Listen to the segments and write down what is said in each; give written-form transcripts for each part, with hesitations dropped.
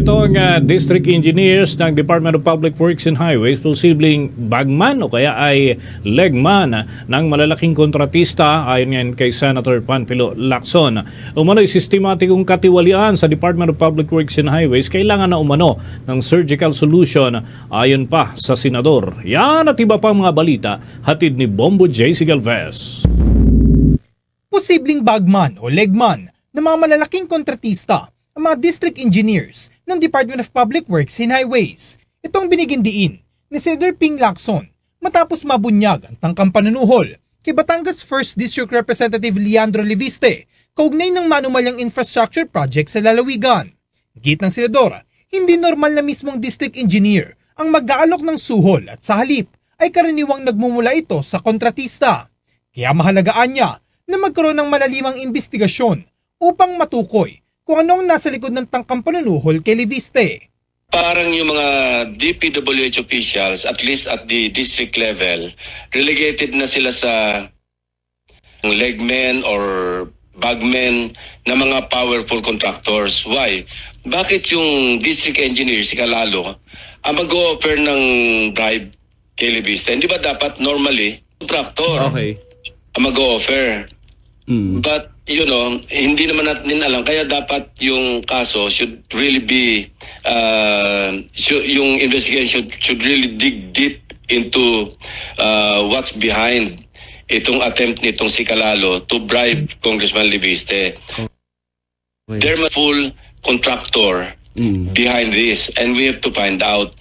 Itong district engineers ng Department of Public Works and Highways posibleng bagman o kaya ay legman ng malalaking kontratista ayon ngayon kay Senator Panfilo Lacson. Umano'y sistematikong katiwalian sa Department of Public Works and Highways, kailangan na umano ng surgical solution ayon pa sa senador. Yan at iba pang mga balita hatid ni Bombo J.C. Galvez. Posibleng bagman o legman ng mga malalaking kontratista ang mga district engineers ng Department of Public Works and Highways. Itong binigyan diin ni Senator Ping Lacson matapos mabunyag ang tangkang panunuhol kay Batangas 1st District Representative Leandro Leviste kaugnay ng manumalyang infrastructure project sa lalawigan. Git ng senador, hindi normal na mismong district engineer ang mag-aalok ng suhol at sa halip ay karaniwang nagmumula ito sa kontratista. Kaya mahalagaan niya na magkaroon ng malalimang investigasyon upang matukoy kung anong nasa likod ng tangkang panunuhol kay Leviste. Parang yung mga DPWH officials, at least at the district level, relegated na sila sa legmen or bagmen na mga powerful contractors. Why? Bakit yung district engineer, si Kalalo, ang mag-o-offer ng bribe kay Leviste? Hindi ba dapat normally contractor ang mag-o-offer? But hindi naman natin alam. Kaya dapat yung kaso should really be, yung investigation should really dig deep into what's behind itong attempt nitong si Kalalo to bribe Congressman Leviste. There must be full contractor behind this, and we have to find out.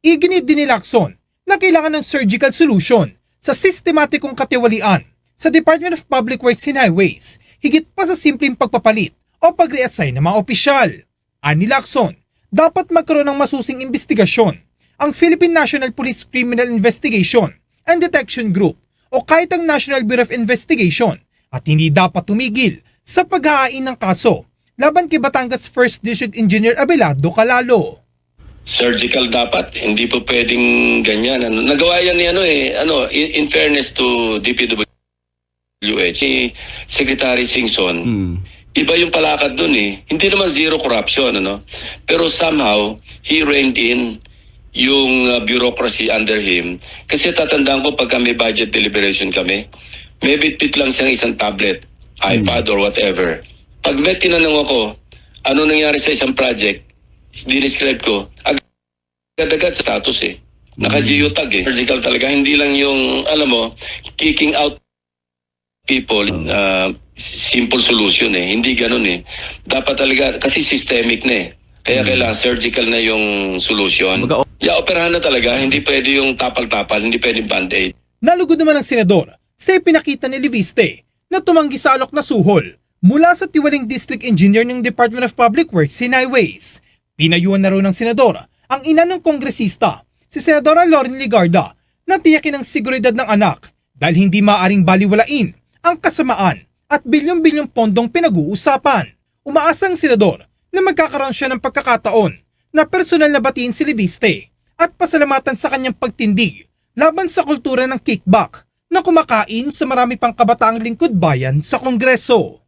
Iginit din ni Lacson na kailangan ng surgical solution sa sistematikong katiwalian sa Department of Public Works and Highways, higit pa sa simpleng pagpapalit o pag-reassign ng mga opisyal. Ani Lacson, dapat magkaroon ng masusing investigasyon ang Philippine National Police Criminal Investigation and Detection Group o kahit ang National Bureau of Investigation at hindi dapat tumigil sa paghahain ng kaso laban kay Batangas 1st District Engineer Abelardo Calalo. Surgical dapat, hindi po pwedeng ganyan. Nagawa yan ni in fairness to DPWH, si Secretary Singson, iba yung palakad dun eh. Hindi naman zero corruption, pero somehow, he reined in yung bureaucracy under him. Kasi tatandaan ko pagka may budget deliberation kami, may bitbit lang siyang isang tablet, iPad or whatever. Pag may tinanong ako, ano nangyari sa isang project, dinescribe ko, agad-agad sa status eh. Naka-geotag eh. Surgical talaga, hindi lang yung, kicking out people, simple solution eh. Hindi ganun eh. Dapat talaga, kasi systemic na eh. Kaya kailangan surgical na yung solution. Operahan na talaga, hindi pwede yung tapal-tapal, hindi pwede band-aid. Nalugod naman ang senador sa ipinakita ni Leviste na tumanggi sa alok na suhol mula sa tiwaling district engineer ng Department of Public Works and Highways. Pinayuhan na rin ng senador ang ina ng kongresista, si Senadora Loren Legarda, na tiyakin ang seguridad ng anak dahil hindi maaaring baliwalain ang kasamaan at bilyong-bilyong pondong pinag-uusapan. Umaasa ang senador na magkakaroon siya ng pagkakataon na personal na batiin si Leviste at pasalamatan sa kanyang pagtindig laban sa kultura ng kickback na kumakain sa marami pang kabataang lingkod bayan sa Kongreso.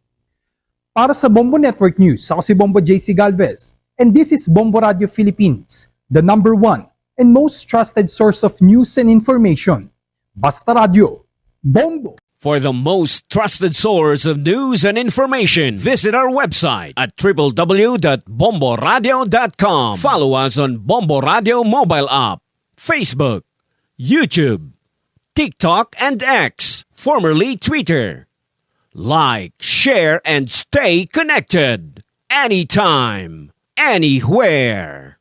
Para sa Bombo Network News, ako si Bombo J.C. Galvez, and this is Bombo Radio Philippines, the #1 and most trusted source of news and information. Basta Radio, Bombo! For the most trusted source of news and information, visit our website at www.bomboradio.com. Follow us on Bombo Radio mobile app, Facebook, YouTube, TikTok, and X, formerly Twitter. Like, share, and stay connected. Anytime, anywhere.